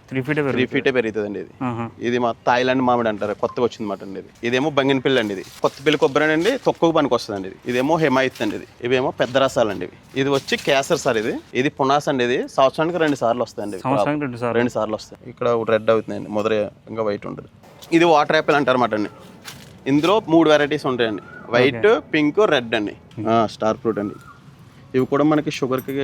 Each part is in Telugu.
3 ఫీటే పెరుగుతుందండి ఇది. ఇది మా థాయిలాండ్ మామిడి అంటారు, కొత్తగా వచ్చింది మాట అండి. ఇదేమో బంగినపిల్లి అండి, ఇది కొత్తపిల్లి కొబ్బరి అండి, తొక్కువ పనికి వస్తుందండి. ఇదేమో హిమాయత్ అండి, ఇవేమో పెద్ద రసాలండి. ఇది వచ్చి కేసర్ సార్, ఇది పునాస్ అండి. ఇది సంవత్సరానికి 2 సార్లు వస్తాయండి, 2 సార్లు వస్తాయి. ఇక్కడ రెడ్ అవుతుందండి, మొదట ఇంకా వైట్ ఉంటుంది. ఇది వాటర్ యాపిల్ అంటారు మాట అండి. ఇందులో 3 వెరైటీస్ ఉంటాయండి, వైట్, పింక్, రెడ్ అండి. స్టార్ ఫ్రూట్ అండి. ఇవి కూడా మనకి షుగర్కి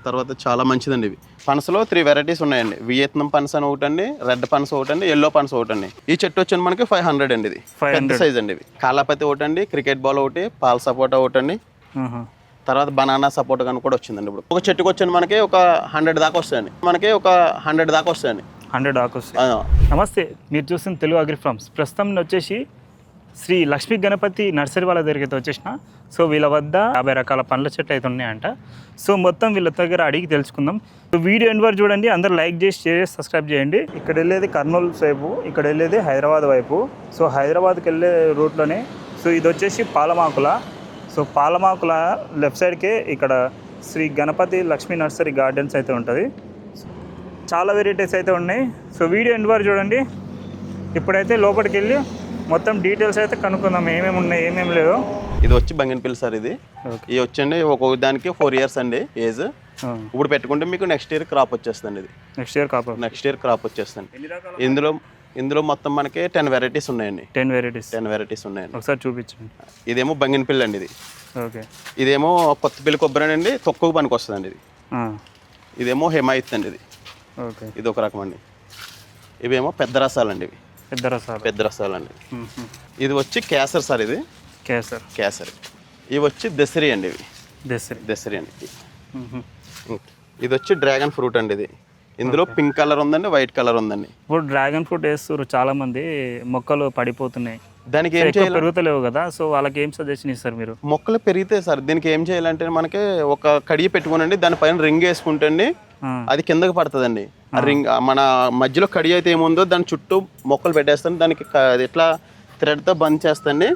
తర్వాత చాలా మంచిదండి. ఇవి పనసలో 3 వెరైటీస్ ఉన్నాయండి. వియత్నాం పనస అని ఒకటండి, రెడ్ పనస ఒకటండి, ఎల్లో పనస ఒకటండి. ఈ చెట్టు వచ్చి మనకి 500 అండి. ఇది పెద్ద సైజ్ అండి. ఇవి కాలాపతి ఒకటండి, క్రికెట్ బాల్ ఒకటి, పాల సపోటా ఒకటండి, తర్వాత బనానా సపోటా కానీ కూడా వచ్చిందండి. ఇప్పుడు ఒక చెట్టుకు వచ్చి మనకి ఒక 100 దాకా వస్తాయండి. 100 దాకా వస్తాయండి. నమస్తే, మీరు చూస్తున్న తెలుగు అగ్రి ఫార్మ్స్. ప్రస్తుతం వచ్చేసి శ్రీ లక్ష్మీ గణపతి నర్సరీ వాళ్ళ దగ్గరికి అయితే వచ్చేసిన. సో వీళ్ళ వద్ద 50 రకాల పండ్ల చెట్లు అయితే ఉన్నాయంట. సో మొత్తం వీళ్ళ దగ్గర అడిగి తెలుసుకుందాం. సో వీడియో ఎండ్ వరకు చూడండి, అందరూ లైక్ చేసి షేర్ చేసి సబ్స్క్రైబ్ చేయండి. ఇక్కడ వెళ్ళేది కర్నూలు వైపు, ఇక్కడ వెళ్ళేది హైదరాబాద్ వైపు. సో హైదరాబాద్కి వెళ్ళే రూట్లోనే. సో ఇది వచ్చేసి పాలమాకుల. సో పాలమాకుల లెఫ్ట్ సైడ్కే ఇక్కడ శ్రీ గణపతి లక్ష్మీ నర్సరీ గార్డెన్స్ అయితే ఉంటుంది. చాలా వెరైటీస్ అయితే ఉన్నాయి. సో వీడియో ఎండ్ వరకు చూడండి. ఇప్పుడైతే లోపలికి వెళ్ళి మొత్తం డీటెయిల్స్ అయితే కనుక్కుందాం, ఏమేమి ఉన్నాయి ఏమేమి లేదో. ఇది వచ్చి బంగినపిల్లి సార్. ఇది వచ్చండి ఒక్కొక్క దానికి 4 years అండి ఏజ్. ఇప్పుడు పెట్టుకుంటే మీకు నెక్స్ట్ ఇయర్ క్రాప్ వచ్చేస్తుంది. ఇది నెక్స్ట్ ఇయర్ క్రాప్ వచ్చేస్తుంది. ఇందులో మొత్తం మనకి 10 వెరైటీస్ ఉన్నాయండి. 10 వెరైటీస్ ఉన్నాయండి. ఒకసారి చూపించండి. ఇదేమో బంగినపిల్లి అండి. ఇది ఇదేమో కొత్తపిల్లి కొబ్బరి అండి, తొక్కువ పనికి వస్తుందండి. ఇదేమో హిమాయత్ అండి. ఇది ఒక రకం అండి. ఇవేమో పెద్ద రసాలండి. పెద్ద రసాలండి. ఇది వచ్చి కేసర్ సార్. ఇది కేసర్. ఇవి వచ్చి దసరి అండి. ఇవి దసరి అండి. ఇది వచ్చి డ్రాగన్ ఫ్రూట్ అండి. ఇది ఇందులో పింక్ కలర్ ఉందండి, వైట్ కలర్ ఉందండి. ఇప్పుడు డ్రాగన్ ఫ్రూట్ వేస్తారు చాలా మంది, మొక్కలు పడిపోతున్నాయి, దానికి ఏం చేయాలి, పెరుగుతలేవు కదా. సో వాళ్ళకి ఏం సజెషన్ ఇస్తారు మీరు? మొక్కలు పెరిగితే సార్ దీనికి ఏం చేయాలంటే మనకి ఒక కడిగి పెట్టుకోనండి, దానిపైన రింగ్ వేసుకుంటే అది కిందకి పడుతుందండి. ఆ రింగ్ మన మధ్యలో కడి అయితే ఏముందో దాని చుట్టూ మొక్కలు పెట్టేస్తాను. దానికి ఇట్లా థ్రెడ్తో బంద్ చేస్తాండి.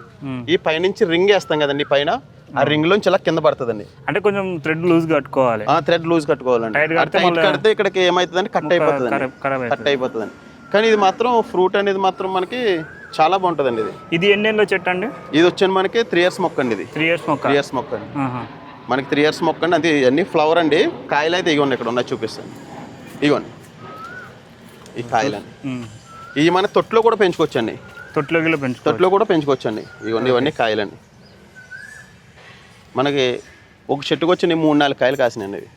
ఈ పైనుంచి రింగ్ వేస్తాం కదండి, పైన ఆ రింగ్ లోంచి ఇలా కింద పడుతుందండి. అంటే కొంచెం థ్రెడ్ లూజ్ కట్టుకోవాలి. థ్రెడ్ లూజ్ కట్టుకోవాలండి. టైట్ కడితే ఇక్కడికి ఏమవుతుందండి, కట్ అయిపోతుందండి. కానీ ఇది మాత్రం ఫ్రూట్ అనేది మాత్రం మనకి చాలా బాగుంటుందండి. ఇది ఎన్నేళ్ళ చెట్టు అండి? ఇది వచ్చాను మనకి 3 years మొక్క అండి. ఇది 3 years మొక్క అండి. మనకి 3 years మొక్క అండి. అది అన్ని ఫ్లవర్ అండి. కాయలు అయితే ఇగోండి, ఇక్కడ ఉన్నాయి చూపిస్తాను. ఇగోండి ఈ కాయలండి. ఇవి మన తొట్లో కూడా పెంచుకోవచ్చండి. తొట్లో కూడా పెంచుకోవచ్చండి. ఇవన్నీ ఇవన్నీ కాయలండి. మనకి ఒక చెట్టుకు వచ్చి 3-4 కాయలు కాసినాయండి. ఇవి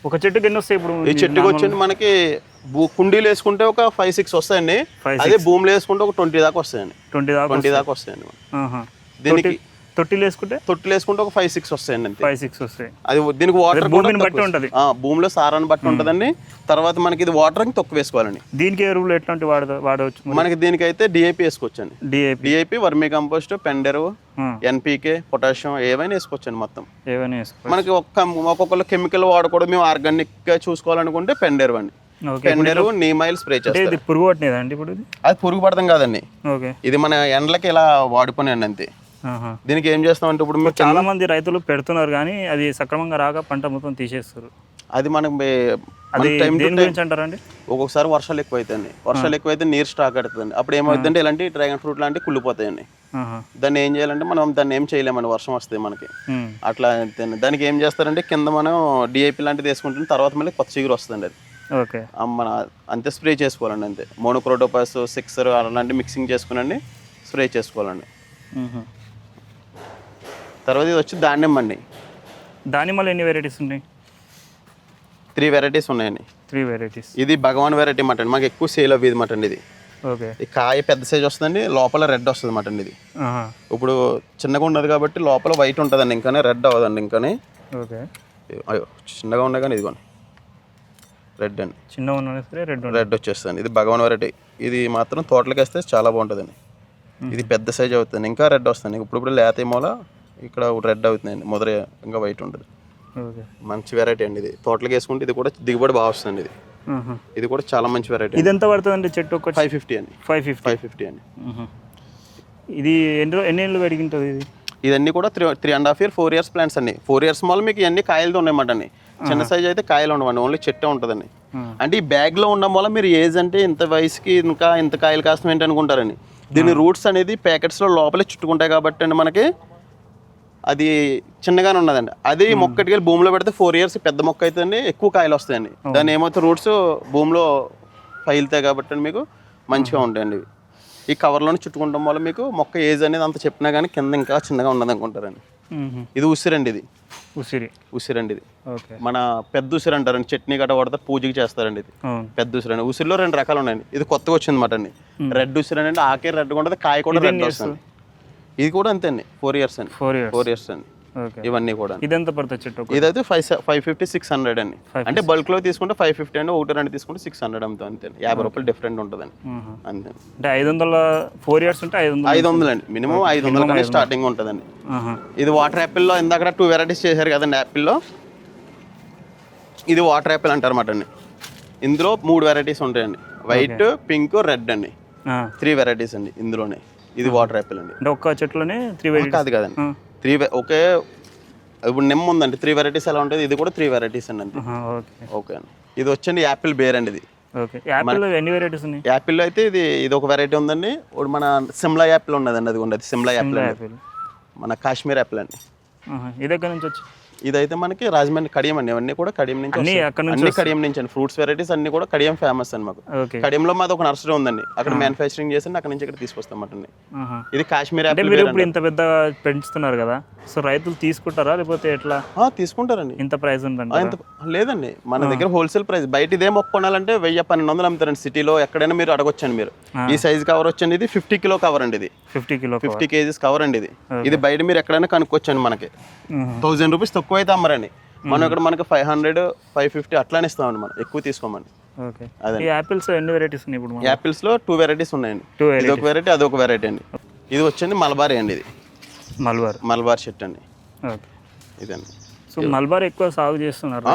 ఒక చెట్టుకి ఎన్ని వస్తాయి? ఇప్పుడు ఈ చెట్టుకు వచ్చి మనకి కుండీలు వేసుకుంటే ఒక 5-6 వస్తాయండి. అదే భూమిలో వేసుకుంటే ఒక 20 దాకా వస్తాయండి. 20 దాకా వస్తాయండి. దీనికి తొట్టిలు వేసుకుంటే ఒక 5-6 వస్తాయండి అంతే. 5-6 వస్తాయి. అది దీనికి వాటర్ భూమిని బట్టి ఉంటుంది, భూమిలో సారాన్ని బట్టి ఉంటుందండి. తర్వాత మనకి ఇది వాటర్ తక్కువ వేసుకోవాలండి. దీనికి ఎరువులు ఎట్లాంటి వాడవచ్చు? మనకి దీనికైతే డిఏపి వేసుకోవచ్చండి. డిఏపి, వర్మీ కంపోస్ట్, పెండెరు, ఎన్పీకే, పొటాషియం ఏవైనా వేసుకోవచ్చండి. మొత్తం మనకి ఒక్కొక్కరు కెమికల్ వాడకూడదు, మేము ఆర్గానిక్ గా చూసుకోవాలనుకుంటే పెండెరు అండి. పెండెరు, నీమాయిల్ స్ప్రే చేస్తారు. పురుగు పట్టినదండి ఇప్పుడు? అది పురుగు పడతాం కాదండి, ఇది మన ఎండలకి ఇలా వాడుకునేయండి అంతే. దీనికి ఏం చేస్తామంటే ఇప్పుడు చాలా మంది రైతులు పెడుతున్నారు కానీ అది సక్రమంగా రాక పంట మొత్తం తీసేస్తారు. అది మనకి అంటారండి. ఒక్కొక్కసారి వర్షాలు ఎక్కువైతాయండి. వర్షాలు ఎక్కువైతే నీరు స్టాక్ అవుతుందండి. అప్పుడు ఏమవుతుందంటే ఇలాంటి డ్రాగన్ ఫ్రూట్ లాంటివి కుళ్ళిపోతాయండి. దాన్ని ఏం చేయాలంటే మనం దాన్ని ఏం చేయలేమండి, వర్షం వస్తాయి మనకి అట్లా. దానికి ఏం చేస్తారంటే కింద మనం డిఐపి లాంటిది వేసుకుంటే తర్వాత మళ్ళీ కొత్త చిగురు వస్తుందండి. అది మన అంతే స్ప్రే చేసుకోవాలండి అంతే. మోనోక్రోటోపాస్, సిక్సర్ అలాంటి మిక్సింగ్ చేసుకునండి స్ప్రే చేసుకోవాలండి. తర్వాత ఇది వచ్చి దానిమ్మ అండి. దానిమ్మలో ఎన్ని వెరైటీస్ ఉన్నాయి? 3 వెరైటీస్ ఉన్నాయండి. 3 వెరైటీస్. ఇది భగవాన్ వెరైటీ మాట అండి. మాకు ఎక్కువ సేల్ అవ్వేది మాట అండి. ఇది ఈ కాయ పెద్ద సైజ్ వస్తుందండి, లోపల రెడ్ వస్తుంది మాట అండి. ఇది ఇప్పుడు చిన్నగా ఉన్నది కాబట్టి లోపల వైట్ ఉంటుందండి, ఇంకానే రెడ్ అవ్వదండి. ఇంకానే అయ్యో చిన్నగా ఉన్నాయి కానీ ఇదిగోండి రెడ్ అండి. చిన్నగా రెడ్ వచ్చేస్తుంది. ఇది భగవాన్ వెరైటీ. ఇది మాత్రం తోటలకు వేస్తే చాలా బాగుంటుందండి. ఇది పెద్ద సైజ్ అవుతుంది, ఇంకా రెడ్ వస్తుంది. ఇప్పుడు లేత మూల ఇక్కడ రెడ్ అవుతుందండి, మొదట ఇంకా వైట్ ఉంటుంది. మంచి వెరైటీ అండి. ఇది తోటలకు వేసుకుంటే ఇది కూడా దిగుబడి బాగా వస్తుంది. ఇది కూడా చాలా మంచి వెరైటీ. ఇది ఎంత పడుతుందండి చెట్టు? 550 అండి. 550 అండి. ఇది ఎన్ని ఏళ్ళు పెరిగింటుంది? ఇదన్నీ కూడా 3.5 years 4 years ప్లాంట్స్ అండి. 4 years మాల్ మీకు ఇవన్నీ కాయలతో ఉన్నాయన్నమాట అండి. చిన్న సైజ్ అయితే కాయలు ఉండవండి, ఓన్లీ చెట్టే ఉంటుందండి. అంటే ఈ బ్యాగ్లో ఉండడం వల్ల మీరు ఏజ్ అంటే ఇంత వయసుకి ఇంకా ఇంత కాయలు కాస్తాం ఏంటి అనుకుంటారండి. దీని రూట్స్ అనేది ప్యాకెట్స్లో లోపలే చుట్టుకుంటాయి కాబట్టి అండి మనకి అది చిన్నగానే ఉన్నదండి. అది మొక్కటికి వెళ్ళి భూమిలో పెడితే 4 years పెద్ద మొక్క అవుతుందండి, ఎక్కువ కాయలు వస్తాయండి. దాని ఏమవుతుంది రూట్స్ భూమిలో పైలుతాయి కాబట్టి అండి మీకు మంచిగా ఉంటాయండి ఇవి. ఈ కవర్లోనే చుట్టుకుంటాం వల్ల మీకు మొక్క ఏజ్ అనేది అంత చెప్పినా కానీ కింద ఇంకా చిన్నగా ఉన్నది అనుకుంటారండి. ఇది ఉసిరండి, ఇది ఉసిరండి. ఇది మన పెద్ద ఉసిరి అంటారండి, చట్నీ గట్ట కొడతారు, పూజకి చేస్తారండి. ఇది పెద్ద ఉసిరి అండి. ఉసిరిలో 2 రకాలు ఉన్నాయండి. ఇది కొత్తగా వచ్చింది అన్నమాట అండి. రెడ్ ఉసిరి అండి, ఆకే రెడ్ ఉంటుంది, కాయ కూడా రెడ్ వస్తుంది. ఇది కూడా అంతే అండి, 4 years అండి. 4 years అండి ఇవన్నీ కూడా. ఇదెంత పడుతుంది చెట్టు? ఇదైతే 550-600 అండి. అంటే బల్క్ లో తీసుకుంటే 550 అండి, 1-2 తీసుకుంటే 600 అమ్ముతాం అంతే. 50 రూపాయలు డిఫరెంట్ ఉంటుందండి అంతే. అంటే 500 4 years ఉంటే 500 అండి, మినిమం 500 కానీ స్టార్టింగ్ ఉంటుందండి. ఇది వాటర్ యాపిల్లో ఇందాక 2 varieties చేశారు కదండి యాపిల్లో, ఇది వాటర్ యాపిల్ అంటారు అన్నమాట అండి. ఇందులో 3 varieties ఉంటాయండి, వైట్, పింక్, రెడ్ అండి. 3 varieties అండి ఇందులోనే. ఇది వాటర్ యాపిల్ అండి. అంటే ఒక్క చెట్లోనే 3 varieties? కాదు కదండి, 3 ఒకే. ఇప్పుడు నిమ్మ ఉందండి, 3 varieties ఎలా ఉంటుంది, ఇది కూడా 3 varieties అండి అంతే. ఓకే అండి. ఇది వచ్చండి యాపిల్ బేర్ అండి. ఇది ఎన్ని వెరైటీస్ ఉన్నాయి? యాపిల్లో అయితే ఇది ఒక వెరైటీ ఉందండి. ఇప్పుడు మన సిమ్లా యాపిల్ ఉన్నదండి, అది ఉండదు సిమ్లా యాపిల్, మన కాశ్మీర్ యాపిల్ అండి. ఇది ఎక్కడి నుంచి వచ్చి? ఇదైతే మనకి రాజమండ్రి కడియం అండి. అవన్నీ కూడా కడియం నుంచి, అన్ని కడియం నుంచి అండి. ఫ్రూట్స్ వెరైటీస్ అన్ని కూడా కడియం ఫేమస్ అండి మాకు. కడియంలో మాది ఒక నర్సరీ ఉందండి, అక్కడ మ్యానుఫ్యాక్చరింగ్ చేసి అక్కడ నుంచి ఇక్కడ తీసుకొస్తాం అండి. ఇది కాశ్మీర్ యాపిల్. ఇప్పుడు ఇంత పెద్ద పెంచుతున్నారు కదా, సో రైతులు తీసుకుంటారా లేకపోతే ఎట్లా? తీసుకుంటారండి. ఇంత ప్రైస్ ఉందండి? లేదండి, మన దగ్గర హోల్సేల్ ప్రైస్. బయట ఇదే మొక్క కొనాలంటే 1000-1200 అమ్ముతారండి సిటీలో. ఎక్కడైనా మీరు అడగొచ్చండి మీరు. ఈ సైజ్ కవర్ వచ్చండి, ఇది 50 kilo కవర్ అండి. ఇది 50 kgs కవర్ అండి. ఇది బయట మీరు ఎక్కడైనా కనుక్కోవచ్చండి. మనకి 1000 రూపీస్ తక్కువ అయితే అమ్మరండి. మనం ఇక్కడ మనకి 500-550 అట్లానే ఇస్తామండి, మనం ఎక్కువ తీసుకోమండి. అదే యాపిల్స్ ఎన్ని వెరైటీస్ ఉన్నాయి ఇప్పుడు? యాపిల్స్ లో 2 varieties ఉన్నాయండి. ఇది ఒక వెరైటీ, అదొక వెరైటీ అండి. ఇది వచ్చండి మలబారీ అండి. ఇది మలబార్ చెట్టు అండి. ఇదండి. సో మలబార్ ఎక్కువ సాగు చేస్తున్నారు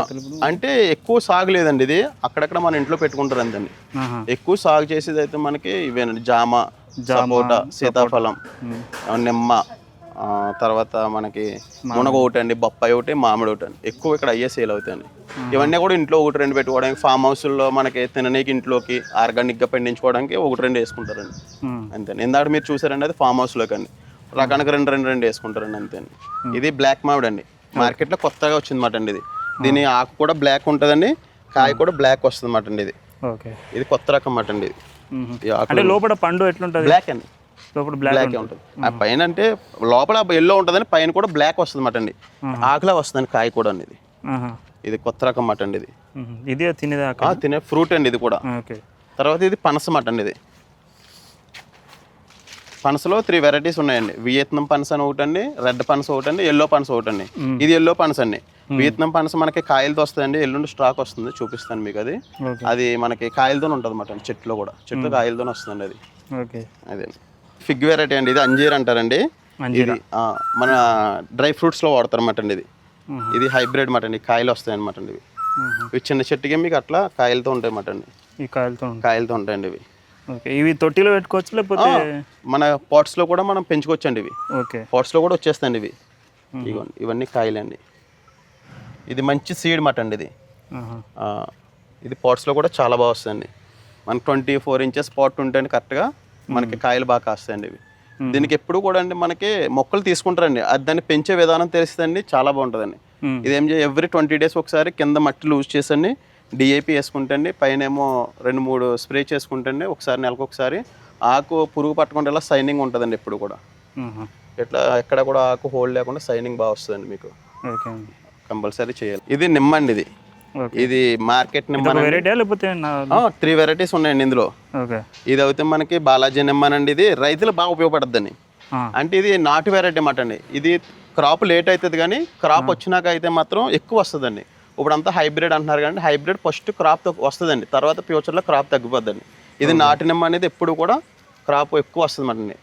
అంటే ఎక్కువ సాగు లేదండి, ఇది అక్కడక్కడ మన ఇంట్లో పెట్టుకుంటారు అంతండి. ఎక్కువ సాగు చేసేది అయితే మనకి ఇవేనండి, జామ, సపోటా, సీతాఫలం, నిమ్మ, తర్వాత మనకి మునగ ఒకటి అండి, బొప్పాయి ఒకటి, మామిడి ఒకటి అండి. ఎక్కువ ఇక్కడ అయ్యే సేల్ అవుతాయండి. ఇవన్నీ కూడా ఇంట్లో 1-2 పెట్టుకోవడానికి, ఫామ్ హౌస్లో మనకి తిననీకి ఇంట్లోకి ఆర్గానిక్గా పండించుకోవడానికి 1-2 వేసుకుంటారండి అంతే. ఇందాక మీరు చూసారండి, అది ఫామ్ హౌస్లోకి అండి. రకానికి 2 వేసుకుంటారండి అంతే అండి. ఇది బ్లాక్ మామిడి అండి, మార్కెట్లో కొత్తగా వచ్చింది మాట అండి. ఇది దీని ఆకు కూడా బ్లాక్ ఉంటుందండి, కాయ కూడా బ్లాక్ వస్తుంది మాట అండి. ఇది కొత్త రకం మాట అండి. ఇది లోపల పండు ఎట్లుంటుంది? బ్లాక్ అండి, లోపల బ్లాక్ ఉంటుంది. ఆ పైన అంటే లోపల ఎల్లో ఉంటుందని, పైన కూడా బ్లాక్ వస్తుంది మాట అండి. ఆకులా వస్తుందండి కాయ కూడా అండి. ఇది కొత్త రకం మాట అండి. ఇది తినే ఫ్రూట్ అండి ఇది కూడా. తర్వాత ఇది పనస మాట అండి. ఇది పనసలో 3 varieties ఉన్నాయండి. వియత్నాం పనస అని ఒకటండి, రెడ్ పనస ఒకటండి, ఎల్లో పనస ఒకటండి. ఇది ఎల్లో పనస అండి. వియత్నాం పనస మనకి కాయలతో వస్తుందండి, ఎల్లుండి స్టాక్ వస్తుంది, చూపిస్తాను మీకు. అది మనకి కాయలతో ఉంటుంది అన్నమాట, చెట్లో కూడా, చెట్లు కాయలతో వస్తుందండి అది. అదే ఫిగ్ వెరైటీ అండి. ఇది అంజీర్ అంటారండి. ఇది మన డ్రై ఫ్రూట్స్లో వాడతారు అన్నమాట అండి. ఇది హైబ్రిడ్ మాట అండి, కాయలు వస్తాయి అనమాట అండి. ఇవి చిన్న చెట్టుకి మీకు అట్లా కాయలతో ఉంటాయి అన్నమాట అండి. కాయలతో ఉంటాయండి ఇవి. ఇవి తొట్టిలో పెట్టుకోవచ్చు లేకపోతే మన పాట్స్లో కూడా మనం పెంచుకోవచ్చు అండి. ఇవి పాట్స్లో కూడా వచ్చేస్తాయండి ఇవి. ఇవన్నీ కాయలండి. ఇది మంచి సీడ్ మాట అండి. ఇది పాట్స్లో కూడా చాలా బాగా వస్తుందండి. మనకు 24 inches పాట్ ఉంటాయండి, కరెక్ట్గా మనకి కాయలు బాగా కాస్తాయండి ఇవి. దీనికి ఎప్పుడు కూడా అండి మనకి మొక్కలు తీసుకుంటారండి, అది దాన్ని పెంచే విధానం తెలిసిందండి, చాలా బాగుంటుందండి. ఇదేం చేయ ఎవ్రీ 20 days ఒకసారి కింద మట్టి లూజ్ చేసండి, DAP వేసుకుంటండి, పైన ఏమో 2-3 స్ప్రే చేసుకుంటండి, ఒకసారి నెలకు ఒకసారి. ఆకు పురుగు పట్టకుండా ఇలా సైనింగ్ ఉంటుందండి ఎప్పుడు కూడా. ఇట్లా ఎక్కడ కూడా ఆకు హోల్ లేకుండా సైనింగ్ బాగా వస్తుందండి మీకు. కంపల్సరీ చేయాలి. ఇది నిమ్మ అండి. ఇది మార్కెట్ నిమ్మ. 3 varieties ఉన్నాయండి ఇందులో. ఇది అయితే మనకి బాలాజీ నిమ్మ అండి. ఇది రైతులు బాగా ఉపయోగపడుద్దండి. అంటే ఇది నాటు వెరైటీ అన్నమాట అండి. ఇది క్రాప్ లేట్ అవుతుంది కానీ క్రాప్ వచ్చినాక అయితే మాత్రం ఎక్కువ వస్తుందండి. ఇప్పుడు అంతా హైబ్రిడ్ అంటున్నారు కానీ హైబ్రిడ్ ఫస్ట్ క్రాప్ వస్తుందండి, తర్వాత ఫ్యూచర్లో క్రాప్ తగ్గిపోద్దండి. ఇది నాటు నిమ్మ అనేది ఎప్పుడు కూడా క్రాప్ ఎక్కువ వస్తుంది అండి.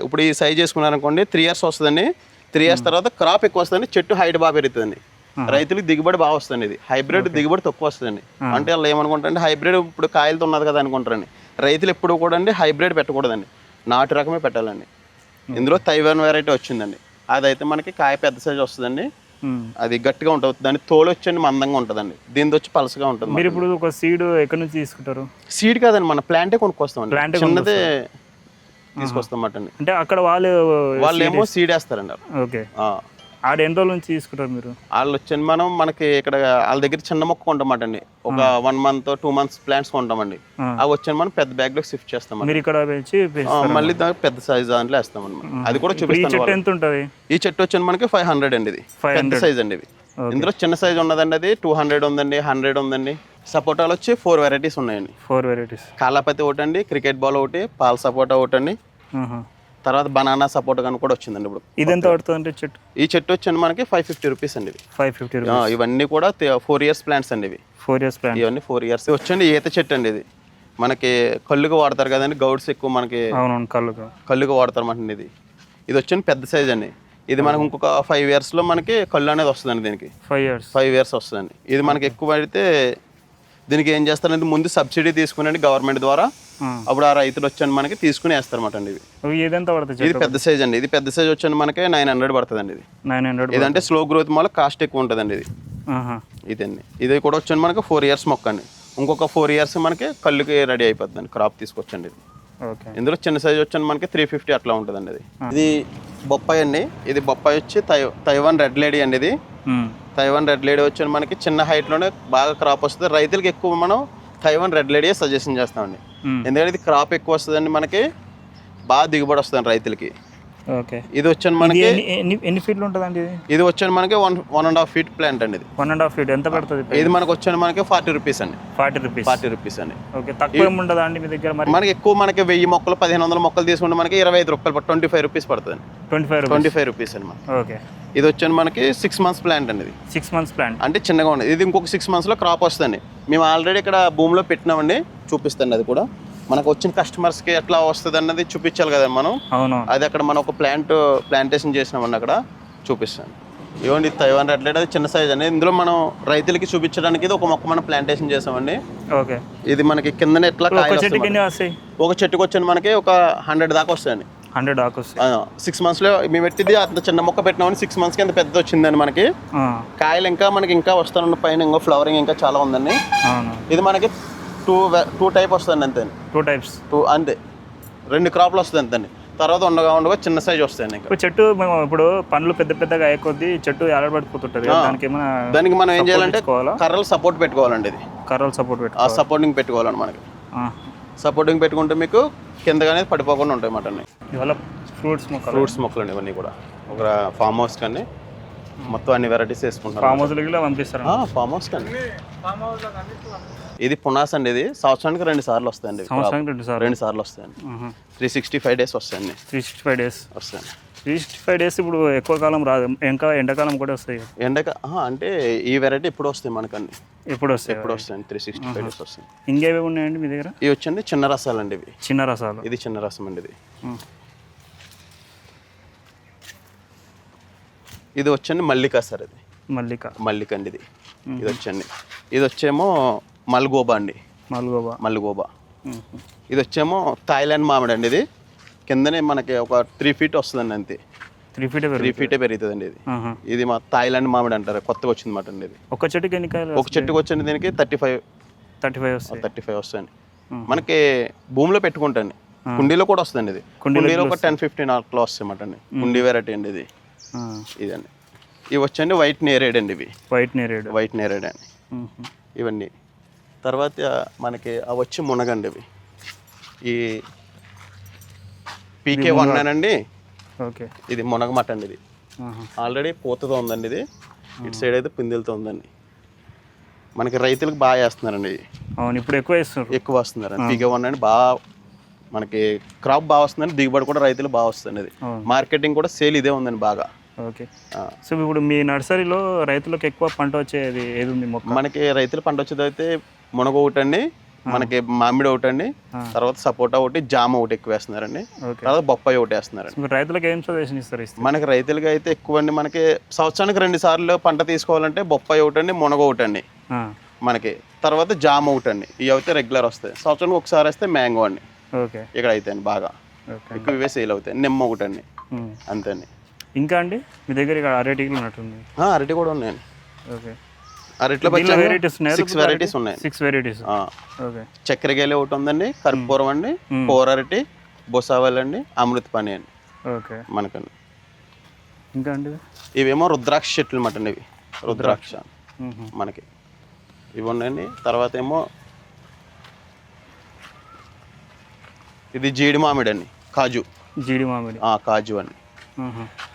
ఇప్పుడు ఈ సైజ్ చేసుకున్నారనుకోండి 3 years వస్తుందండి. 3 years తర్వాత క్రాప్ ఎక్కువ వస్తుందండి, చెట్టు హైట్ బాగా పెరుగుతుందండి, రైతులకు దిగుబడి బాగా వస్తుంది. ఇది హైబ్రిడ్ దిగుబడి తక్కువ వస్తుందండి. అంటే వాళ్ళు ఏమనుకుంటారంటే హైబ్రిడ్ ఇప్పుడు కాయలతో ఉన్నది కదా అనుకుంటారండి. రైతులు ఎప్పుడు కూడా అండి హైబ్రిడ్ పెట్టకూడదండి, నాటు రకమే పెట్టాలండి. ఇందులో తైవాన్ వెరైటీ వచ్చిందండి. అదైతే మనకి కాయ పెద్ద సైజు వస్తుందండి, అది గట్టిగా ఉంటుంది. దాని తోలు వచ్చండి మందంగా ఉంటుందండి, దీని వచ్చి పలసగా ఉంటుంది. మీరు ఇప్పుడు ఒక సీడ్ ఎక్కడి నుంచి తీసుకుంటారు? సీడ్ కాదండి, మన ప్లాంటే కొనుక్కొస్తామండి, చిన్నదే తీసుకొస్తామట అండి. అంటే అక్కడ వాళ్ళు ఏమో సీడ్ వేస్తారండి. ఓకే, ఆడ ఎన్ని రోజుల నుంచి తీసుకుంటారు మీరు? వాళ్ళు వచ్చాను మనకి ఇక్కడ వాళ్ళ దగ్గర చిన్న మొక్క కొంటామాట అండి, ఒక 1 month 2 months ప్లాంట్స్ కొంటామండి. అవి వచ్చాను మనం పెద్ద బ్యాగ్ లో షిఫ్ట్ చేస్తాం. మీరు ఇక్కడ మళ్ళీ పెద్ద సైజ్ దాంట్లో వేస్తామన్నమాట. అది కూడా చూపిస్తాను. ఎంత ఉంటుంది ఈ చెట్టు వచ్చాను మనకి 500 అండి, ఇది పెద్ద సైజ్ అండి. ఇది ఇందులో చిన్న సైజ్ ఉన్నదండి, అది 200 ఉందండి, 100 ఉందండి. సపోటాలు వచ్చి 4 varieties ఉన్నాయండి. 4 varieties. కాలాపతి ఒకటి అండి, క్రికెట్ బాల్ ఒకటి, పాల సపోటా ఒకటి అండి, తర్వాత బనానా సపోటా కానీ కూడా వచ్చిందండి. ఇప్పుడు ఇది ఎంత పడుతుంది చెట్టు? ఈ చెట్టు వచ్చండి మనకి 550 రూపీస్ అండి. ఇది 550 రూపీస్. ఇవన్నీ కూడా 4 years ప్లాంట్స్ అండి. ఇవి 4 years ప్లాంట్. ఇవన్నీ 4 years వచ్చండి. ఈత చెట్టు అండి, ఇది మనకి కళ్ళుగా వాడతారు కదండి, గౌడ్స్ ఎక్కువ మనకి కళ్ళుగా వాడతారు అన్నమాట. ఇది వచ్చండి పెద్ద సైజ్ అండి. ఇది మనకి ఇంకొక 5 years లో మనకి కళ్ళు అనేది వస్తుందండి. దీనికి 5 years వస్తుందండి. ఇది మనకి ఎక్కువ పడితే దీనికి ఏం చేస్తారంటే ముందు సబ్సిడీ తీసుకునండి గవర్నమెంట్ ద్వారా, అప్పుడు ఆ రైతులు వచ్చాను మనకి తీసుకుని వేస్తారన్నమాట అండి. ఇది పెద్ద సైజ్ అండి. ఇది పెద్ద సైజ్ వచ్చాను మనకి 900 పడుతుంది అండి. ఇది 900. ఇదంటే స్లో గ్రోత్ వల్ల కాస్ట్ ఎక్కువ ఉంటుందండి. ఇదండి. ఇది కూడా వచ్చాను మనకి 4 years మొక్క అండి. ఇంకొక 4 years మనకి కళ్ళుకి రెడీ అయిపోతుందండి, క్రాప్ తీసుకొచ్చండి. ఇది ఇందులో చిన్న సైజ్ వచ్చాను మనకి 350 అట్లా ఉంటుందండి. ఇది బొప్పాయి అండి. ఇది బొప్పాయి వచ్చి తైవాన్ రెడ్ లేడీ అండి. ఇది తైవాన్ రెడ్ లేడీ వచ్చి మనకి చిన్న హైట్లోనే బాగా క్రాప్ వస్తుంది. రైతులకి ఎక్కువ మనం తైవాన్ రెడ్ లేడీ సజెషన్ చేస్తామండి, ఎందుకంటే ఇది క్రాప్ ఎక్కువ వస్తుందండి, మనకి బాగా దిగుబడి వస్తుంది రైతులకి. ఇది వచ్చాను మనకి ఎన్ని ఫీట్లు ఉంటుందండి? ఇది వచ్చాను మనకి 1.5 feet ప్లాంట్ అండి. ఇది 1.5 feet. ఎంత పడుతుంది? ఇది మనకి వచ్చాను మనకి 40 రూపీస్ అండి. 40 రూపీస్ అండి. తక్కువ ఉండదా అండి మీ దగ్గర? మనకి ఎక్కువ మనకి 1000 మొక్కలు 1500 మొక్కలు తీసుకుంటే మనకి 25 రూపాయలు 25 రూపీస్ పడుతుంది. 25 రూపీస్ అండి. ఓకే. ఇది వచ్చాను మనకి 6 months ప్లాంట్ అండి. ఇది 6 months ప్లాంట్ అంటే చిన్నగా ఉండదు. ఇది ఇంకొక 6 months లో క్రాప్ వస్తుంది. మేము ఆల్రెడీ ఇక్కడ భూమిలో పెట్టినామండి, చూపిస్తాను. అది కూడా మనకు వచ్చిన కస్టమర్స్కి ఎట్లా వస్తుంది అన్నది చూపించాలి కదా మనం. అది అక్కడ మనం ఒక ప్లాంటేషన్ చేసినామండి, అక్కడ చూపిస్తాను. ఇవ్వండి తైవాన్ రెడ్ లైట్, అది చిన్న సైజ్ అండి. ఇందులో మనం రైతులకి చూపించడానికి ఇది ఒక మొక్క మనం ప్లాంటేషన్ చేసామండి. ఇది మనకి కిందనే ఎట్లా ఒక చెట్టుకు వచ్చాను మనకి ఒక 100 దాకా వస్తాయండి. 100 దాకా వస్తాయి. 6 months లో మేము పెట్టింది అంత చిన్న మొక్క పెట్టినామని 6 months కి అంత పెద్ద వచ్చిందండి. మనకి కాయలు ఇంకా మనకి ఇంకా వస్తాను, పైన ఇంకా ఫ్లవరింగ్ ఇంకా చాలా ఉందండి. ఇది మనకి టూ టైప్ వస్తుంది అంతే. 2 types అంతే, 2 క్రాప్లు వస్తుంది అంతే. తర్వాత ఉండగా చిన్న సైజ్ వస్తాయండి. ఇంకా చెట్టు ఇప్పుడు పండ్లు పెద్దగా అయ్యే కొద్దీ చెట్టు ఎలాడబడిపోతుంటది. దానికి మనం ఏం చేయాలంటే కర్రలు సపోర్ట్ పెట్టుకోవాలండి. ఇది కర్రలు సపోర్టింగ్ పెట్టుకోవాలండి. మనకి సపోర్టింగ్ పెట్టుకుంటే మీకు కిందగానే పడిపోకుండా ఉంటాయి అన్నమాట. ఇవాళ ఫ్రూట్స్ మొక్కలు అండి. ఇవన్నీ కూడా ఒక ఫామ్ హౌస్ కానీ మొత్తం అన్ని వెరైటీస్ వేసుకుంటారు. ఫామ్ హౌస్ పంపిస్తారు. ఫామ్ హౌస్ కానీ ఇది పునాస్ అండి. ఇది సంవత్సరానికి 2 సార్లు వస్తాయండి. 2 సార్లు వస్తాయండి. 365 days వస్తాయండి. 365 days వస్తాయండి. 365 days ఇప్పుడు ఎక్కువ కాలం రాదు, ఇంకా ఎండాకాలం కూడా వస్తాయి. అంటే ఈ వెరైటీ ఎప్పుడు వస్తాయి మనకండి? ఎప్పుడు వస్తాయండి. 365 days వస్తాయి. ఇంకేవి ఉన్నాయండి మీ దగ్గర? ఇవి వచ్చండి చిన్న రసాలు అండి. ఇవి చిన్న రసాలు. ఇది చిన్న రసం అండి. ఇది వచ్చండి మల్లిక సార్. ఇది మల్లిక అండి. ఇది వచ్చండి. ఇది వచ్చేమో మల్గోబా అండి. మల్గోబా. ఇది వచ్చేమో థాయిలాండ్ మామిడి అండి. ఇది కిందనే మనకి ఒక 3 feet వస్తుందండి అంతే. 3 feet పెరుగుతుందండి. ఇది మా థాయిలాండ్ మామిడి అంటారు, కొత్తగా వచ్చింది మాట అండి. ఇది ఒక చెట్టుకి ఎన్ని కాయలు? ఒక చెట్టుకి వచ్చండి దీనికి 35 వస్తాయండి. మనకి భూమిలో పెట్టుకుంటాండి, కుండీలో కూడా వస్తుందండి. ఇది కుండీలో ఒక 10-15 అట్లా వస్తాయి మాట అండి. కుండీ వెరైటీ అండి ఇది. ఇదండి. ఇవి వచ్చండి వైట్ నేరేడ్ అండి. ఇవి వైట్ నేరేడ్ అండి ఇవన్నీ. తర్వాత మనకి అవి వచ్చి మునగండి. ఇవి ఈ PK1 అండి. ఇది మునగమట అండి. ఇది ఆల్రెడీ పూతతో ఉందండి. ఇది ఇటు సైడ్ అయితే పిందెలతో ఉందండి. మనకి రైతులకు బాగా వేస్తున్నారండి. ఇప్పుడు ఎక్కువ వస్తున్నారు. PK1 అండి. బాగా మనకి క్రాప్ బాగా వస్తుందండి, దిగుబడి కూడా రైతులు బాగా వస్తుంది. ఇది మార్కెటింగ్ కూడా సేల్ ఇదే ఉందండి బాగా. సో ఇప్పుడు మీ నర్సరీలో రైతులకు ఎక్కువ పంట వచ్చేది ఏది ఉంది మొక్క? మనకి రైతులు పంట వచ్చేది అయితే మునగ ఒకటి అండి, మనకి మామిడి ఒకటి అండి, తర్వాత సపోటా ఒకటి, జామ ఒకటి ఎక్కువ వేస్తున్నారండి, తర్వాత బొప్పాయి ఒకటి వేస్తున్నారండి. రైతులకు ఏం సజెషన్ ఇస్తారు? మనకి రైతులకి అయితే ఎక్కువ అండి, మనకి సంవత్సరానికి 2 సార్లు పంట తీసుకోవాలంటే బొప్పాయి ఒకటి అండి, మునగ ఒకటి అండి మనకి, తర్వాత జామ ఒకటి అండి. ఇవి అయితే రెగ్యులర్ వస్తాయి. సంవత్సరానికి ఒకసారి వస్తే మ్యాంగో అండి. ఇక్కడ అయితే అండి బాగా ఎక్కువ ఇవే సేల్ అవుతాయి. నిమ్మ ఒకటి అండి అంతే అండి. ఇంకా అండి మీ దగ్గర ఇక్కడ అరటికలు ఉన్నట్టుంది. అరటి కూడా ఉన్నాయండి. ఓకే. అరటిలో వెరైటీస్ ఉన్నాయి, 6 వెరైటీస్ ఉన్నాయి. 6 వెరైటీస్. ఓకే. చక్కెరకేళి ఒకటి ఉందండి, కర్పూరం అండి, కోర అరటి, బొసావల్ అండి, అమృతపాణి అండి. ఓకే. మనకండి ఇంకా అండి ఇవేమో రుద్రాక్ష చెట్లు అన్నమాట అండి. ఇవి రుద్రాక్ష మనకి ఇవి ఉన్నాయండి. తర్వాత ఏమో ఇది జీడి మామిడి అండి, కాజు. జీడి మామిడి, కాజు అండి.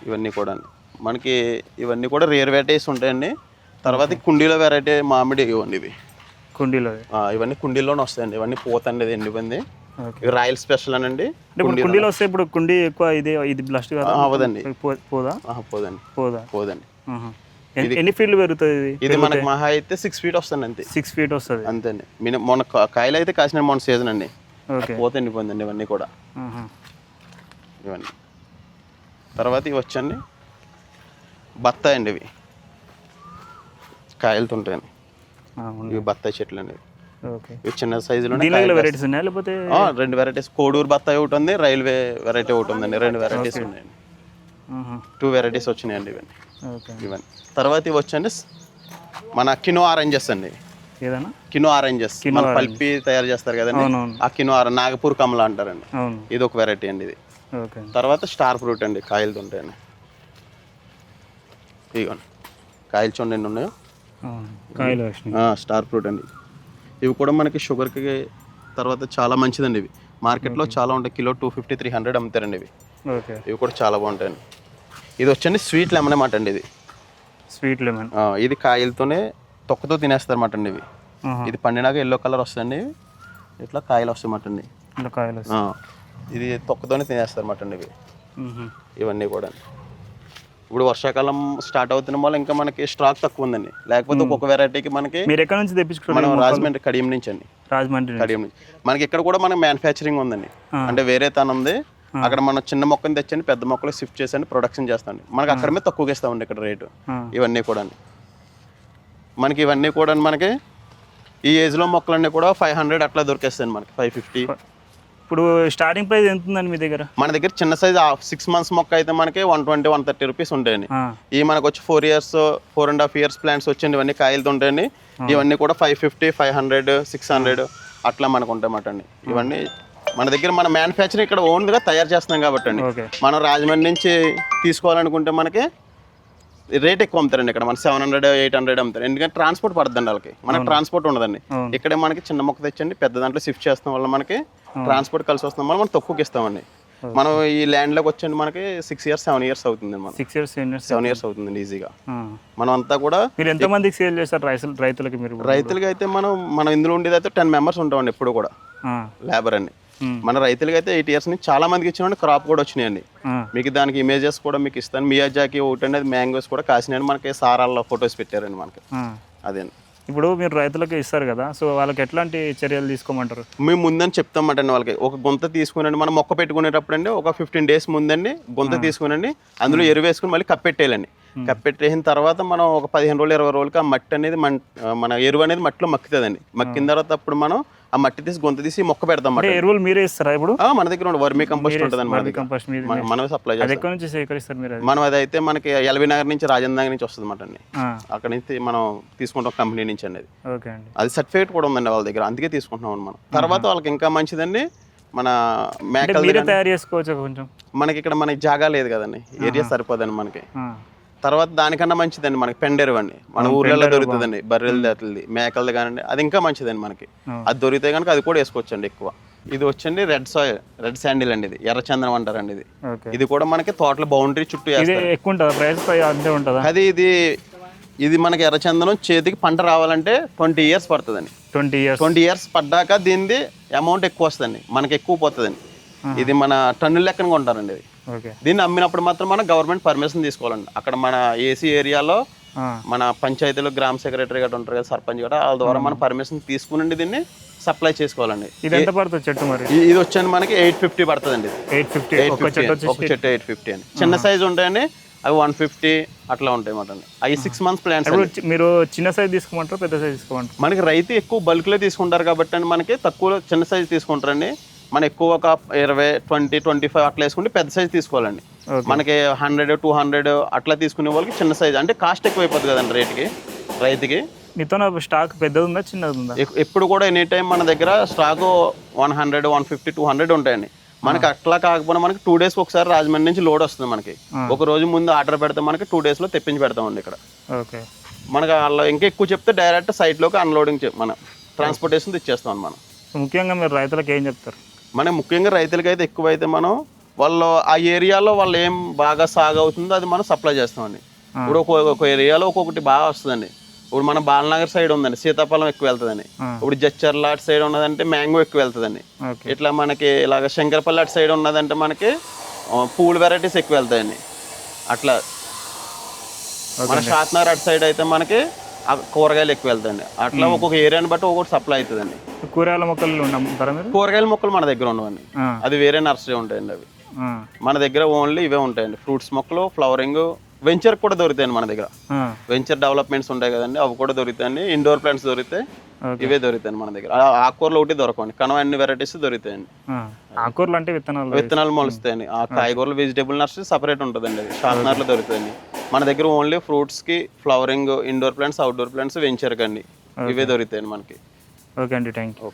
ఇవన్నీ కూడా అండి మనకి, ఇవన్నీ కూడా రేర్ వెరైటీస్ ఉంటాయండి. తర్వాత కుండీలో వెరైటీ మామిడి ఇవ్వండి. ఇవి కుండీలో, ఇవన్నీ కుండీలోనే వస్తాయండి. ఇవన్నీ పోతండి, ఇది ఎండిపోయింది. ఇవి రాయల్ స్పెషల్ అనండి. కుండీలో వస్తే ఇప్పుడు కుండీ ఎక్కువ ఇది బ్లస్ట్ అవ్వదండి. పోదా? పోదండి. ఎన్ని ఫీట్లు పెరుగుతుంది ఇది మనకి మహా అయితే 6 ఫీట్ వస్తుంది అంతే. 6 ఫీట్ వస్తుంది అంతే అండి. మొన్న కాయలు అయితే కాసిన మొన్న సీజన్ అండి. పోత ఎండిపోయిందండి ఇవన్నీ కూడా. ఇవన్నీ తర్వాత ఇవి వచ్చండి బత్తాయి అండి. ఇవి కాయలతో ఉంటాయండి. ఇవి బత్తాయి చెట్లు అండి. ఇవి చిన్న సైజులో వెరైటీస్ ఉన్నాయి, లేకపోతే 2 వెరైటీస్. కోడూరు బత్తాయి ఒకటి ఉంది, రైల్వే వెరైటీ ఒకటి ఉందండి. 2 వెరైటీస్ ఉన్నాయండి. 2 వెరైటీస్ వచ్చినాయండి ఇవన్నీ. ఇవన్నీ తర్వాత ఇవి వచ్చండి మన కినో ఆరెంజెస్ అండి. ఏదైనా కినో ఆరెంజెస్ మన పల్పి తయారు చేస్తారు కదండి, ఆ కినో నాగపూర్ కమలా అంటారండి. ఇది ఒక వెరైటీ అండి ఇది. తర్వాత స్టార్ ఫ్రూట్ అండి, కాయలతో ఉంటాయండి. ఇదిగోండి కాయలు చూడండి ఉన్నాయో, స్టార్ ఫ్రూట్ అండి. ఇవి కూడా మనకి షుగర్కి తర్వాత చాలా మంచిదండి. ఇవి మార్కెట్లో చాలా ఉంటాయి, కిలో 250-300 అమ్ముతారండి ఇవి. ఇవి కూడా చాలా బాగుంటాయండి. ఇది వచ్చండి స్వీట్ లెమన్ అన్నమాట అండి. ఇది స్వీట్ లెమన్. ఇది కాయలతోనే తొక్కతో తినేస్తారు అన్నమాట అండి. ఇవి ఇది పండినాక ఎల్లో కలర్ వస్తాయండి. ఇట్లా కాయలు వస్తాయన్నమాట అండి. ఇది తొక్కతోనే తినేస్తారు అన్నమాట అండి ఇవి. ఇవన్నీ కూడా ఇప్పుడు వర్షాకాలం స్టార్ట్ అవుతున్న వల్ల ఇంకా మనకి స్టాక్ తక్కువ ఉందండి. లేకపోతే ఒక్కొక్క వెరైటీకి మనకి మీరు ఎక్కడ నుంచి తెప్పించుకుంటారు? మనం రాజమండ్రి కడియం నుంచి అండి. కడియం నుంచి మనకి ఇక్కడ కూడా మనకి మ్యానుఫ్యాక్చరింగ్ ఉందండి. అంటే వేరే తన ఉంది, అక్కడ మనం చిన్న మొక్కని తెచ్చండి పెద్ద మొక్కలు షిఫ్ట్ చేసండి ప్రొడక్షన్ చేస్తామండి. మనకి అక్కడ మీద తక్కువగా ఇస్తామండి ఇక్కడ రేటు. ఇవన్నీ కూడా మనకి ఇవన్నీ కూడా మనకి ఈ ఏజ్లో మొక్కలన్నీ కూడా 500 అట్లా దొరికేస్తాయండి మనకి, 550. ఇప్పుడు స్టార్టింగ్ ప్రైస్ ఎంత ఉందండి మీ దగ్గర? మన దగ్గర చిన్న సైజ్ 6 months మొక్క అయితే మనకి 120-130 రూపీస్ ఉంటాయండి. ఈ మనకు వచ్చి 4 years 4.5 years ప్లాంట్స్ వచ్చండి. ఇవన్నీ కాయలతో ఉంటాయండి. ఇవన్నీ కూడా 550, 500, 600 అట్లా మనకు ఉంటాయన్నమాట అండి. ఇవన్నీ మన దగ్గర మన మ్యానుఫ్యాక్చరింగ్ ఇక్కడ ఓన్గా తయారు చేస్తున్నాం కాబట్టి అండి. మనం రాజమండ్రి నుంచి తీసుకోవాలనుకుంటే మనకి రేట్ ఎక్కువ అమ్ముతారండి. ఇక్కడ మన 700-800 అమ్ముతారు. ఎందుకంటే ట్రాన్స్పోర్ట్ పడుతుందండి వాళ్ళకి, మనకి ట్రాన్స్పోర్ట్ ఉండదండి. ఇక్కడే మనకి చిన్న మొక్క తెచ్చండి పెద్ద దాంట్లో షిఫ్ట్ చేస్తాం వల్ల మనకి ట్రాన్స్పోర్ట్ కలిసి వస్తున్నాం వల్ల మనం తక్కువకి ఇస్తామండి. మనం ఈ ల్యాండ్లోకి వచ్చండి మనకి 6 years 7 years అవుతుంది. మనం 6 years 7 years అవుతుందండి ఈజీగా. మనం అంతా కూడా మీరు ఎంతమందికి సేల్ చేస్తారు రైతులకి? మీరు రైతులకి అయితే మనం ఇందులో ఉండేది అయితే 10 members ఉంటామండి ఎప్పుడు కూడా లేబర్ అండి. మన రైతులకి అయితే 8 years నుంచి చాలా మందికి ఇచ్చినామండి. క్రాప్ కూడా వచ్చినాయండి. మీకు దానికి ఇమేజెస్ కూడా మీకు ఇస్తాను. మియాజాకి ఒకటి అనేది మ్యాంగోస్ కూడా కాసినాయండి. మనకి సారాల్లో ఫొటోస్ పెట్టారండి మనకి. అదేండి ఇప్పుడు మీరు రైతులకు ఇస్తారు కదా, సో వాళ్ళకి ఎట్లాంటి చర్యలు తీసుకోమంటారు? మేము ముందని చెప్తామంటండి వాళ్ళకి. ఒక గుంత తీసుకునండి, మనం మొక్క పెట్టుకునేటప్పుడు అండి ఒక 15 days ముందండి గుంత తీసుకునండి, అందులో ఎరువు వేసుకుని మళ్ళీ కప్పెట్టేయాలండి. కప్పెట్టేసిన తర్వాత మనం ఒక 15 రోజులు 20 రోజులకి ఆ మట్టి అనేది మన ఎరువు అనేది మట్టిలో మక్కుతుందండి. మక్కిన తర్వాత అప్పుడు మనం ఆ మట్టి తీసి గొంత తీసి మొక్క పెడతాం. ఎరువులు మీరే ఇస్తారా? ఇప్పుడు మన దగ్గర వర్మీ కంపోస్ట్ ఉంటుంది, మనం సప్లై చేస్తాం. మనం అదైతే మనకి ఎల్బీ నగర్ నుంచి రాజేంద్ర నగర్ నుంచి వస్తుంది అన్నమాట అండి. అక్కడ నుంచి మనం తీసుకుంటాం కంపెనీ నుంచి అండి. అది సర్టిఫికేట్ కూడా ఉందండి వాళ్ళ దగ్గర, అందుకే తీసుకుంటున్నాం మనం. తర్వాత వాళ్ళకి ఇంకా మంచిదండి మన మేకలు తయారు చేసుకోవచ్చు. కొంచెం మనకి ఇక్కడ మనకి జాగా లేదు కదండి, ఏరియా సరిపోదండి మనకి. తర్వాత దానికన్నా మంచిదండి మనకి పెండెరువు అండి. మన ఊర్లలో దొరుకుతుందండి, బర్రెలు దాటిది మేకలది కానండి. అది ఇంకా మంచిదండి మనకి. అది దొరికితే కనుక అది కూడా వేసుకోవచ్చండి ఎక్కువ. ఇది వచ్చండి రెడ్ శాండిల్ అండి. ఇది ఎర్రచందనం అంటారండి. ఇది కూడా మనకి తోటల బౌండరీ చుట్టూ అది ఇది మనకి ఎర్రచందనం చేతికి పంట రావాలంటే 20 years పడుతుందండి. 20 years పడ్డాక దీనిది అమౌంట్ ఎక్కువ వస్తుందండి, మనకి ఎక్కువ పోతుందండి. ఇది మన టన్నుల లెక్కన కొంటారండి. ఇది దీన్ని అమ్మినప్పుడు మాత్రం మనం గవర్నమెంట్ పర్మిషన్ తీసుకోవాలండి. అక్కడ మన ఏసీ ఏరియాలో మన పంచాయతీలో గ్రామ సెక్రటరీ గట్రా ఉంటారు కదా, సర్పంచ్ గట్రా, వాళ్ళ ద్వారా మనం పర్మిషన్ తీసుకుని దీన్ని సప్లై చేసుకోవాలండి. ఇది ఎంత పడుతుంది చెట్టు? మరి ఇది వచ్చండి మనకి 850 పడుతుందండి. 850 ఒక చెట్టు 850 అండి. చిన్న సైజు ఉంటాయండి అవి 150 అట్లా ఉంటాయి అన్నమాట. అవి 6 months ప్లాంట్స్. మీరు చిన్న సైజ్ తీసుకోమంటారు పెద్ద సైజ్ తీసుకోమంటారు? మనకి రైతు ఎక్కువ బల్క్ లో తీసుకుంటారు కాబట్టి అండి మనకి తక్కువ చిన్న సైజ్ తీసుకుంటారండి. మనం ఎక్కువ ఒక 20, 20, 25 అట్లా వేసుకుంటే పెద్ద సైజ్ తీసుకోవాలండి. మనకి 100, 200 అట్లా తీసుకునే వాళ్ళకి చిన్న సైజ్ అంటే కాస్ట్ ఎక్కువైపోతుంది కదండి రైతుకి. మీతో స్టాక్ పెద్దది ఉందా చిన్నది ఉందా? ఎప్పుడు కూడా ఎనీ టైం మన దగ్గర స్టాక్ 100, 150, 200 ఉంటాయండి. మనకి అట్లా కాకపోయినా మనకి 2 days ఒకసారి రాజమండ్రి నుంచి లోడ్ వస్తుంది. మనకి ఒక రోజు ముందు ఆర్డర్ పెడితే మనకి 2 days లో తెప్పించి పెడతామండి ఇక్కడ. ఓకే. మనకి అలా ఇంకా ఎక్కువ చెప్తే డైరెక్ట్ సైట్లోకి అన్లోడింగ్ మన ట్రాన్స్పోర్టేషన్ ఇచ్చేస్తాం మనం. ముఖ్యంగా మీరు రైతులకు ఏం చెప్తారు? మనం ముఖ్యంగా రైతులకి అయితే ఎక్కువైతే మనం వాళ్ళు ఆ ఏరియాలో వాళ్ళు ఏం బాగా సాగు అవుతుందో అది మనం సప్లై చేస్తామండి. ఇప్పుడు ఒక్కొక్క ఏరియాలో ఒక్కొక్కటి బాగా వస్తుందండి. ఇప్పుడు మన బాలనగర్ సైడ్ ఉందండి సీతాఫలం ఎక్కువ వెళ్తుందండి. ఇప్పుడు జచ్చర్ల అటు సైడ్ ఉన్నదంటే మ్యాంగో ఎక్కువ వెళ్తుందండి. ఇట్లా మనకి ఇలాగ శంకరపల్లి అటు సైడ్ ఉన్నదంటే మనకి పూల వెరైటీస్ ఎక్కువ వెళ్తాయండి. అట్లా మన షాత్నగర్ అటు సైడ్ అయితే మనకి కూరగాయలు ఎక్కువ వెళ్తాయండి. అట్లా ఒక్కొక్క ఏరియాని బట్టి ఒక్కొక్కటి సప్లై అవుతుందండి. కూరగాయల మొక్కలు ఉంటారా మీరు? కూరగాయల మొక్కలు మన దగ్గర ఉండవండి, అది వేరే నర్సరీ ఉంటాయండి. అవి మన దగ్గర ఓన్లీ ఇవే ఉంటాయండి. ఫ్రూట్స్ మొక్కలు, ఫ్లవరింగ్, వెంచర్ కూడా దొరుకుతాయండి మన దగ్గర. వెంచర్ డెవలప్మెంట్స్ ఉంటాయి కదండి, అవి కూడా దొరుకుతాయండి. ఇండోర్ ప్లాంట్స్ దొరుకుతాయి, ఇవే దొరుకుతాయండి మన దగ్గర. ఆకుకూరలు ఒకటి దొరకండి, కనవ అన్ని వెరైటీస్ దొరుకుతాయండి. ఆకుకూరలు అంటే విత్తనాలు మొలుస్తాయండి. ఆ కాయగూరలు వెజిటేబుల్ నర్సరీ సపరేట్ ఉంటుందండి, అది షార్ట్నర్లో దొరుకుతాయండి. మన దగ్గర ఓన్లీ ఫ్రూట్స్కి, flowering, indoor plants, outdoor plants, వెంచర్ కండి, ఇవే దొరుకుతాయండి మనకి. ఓకే అండి, థ్యాంక్ యూ.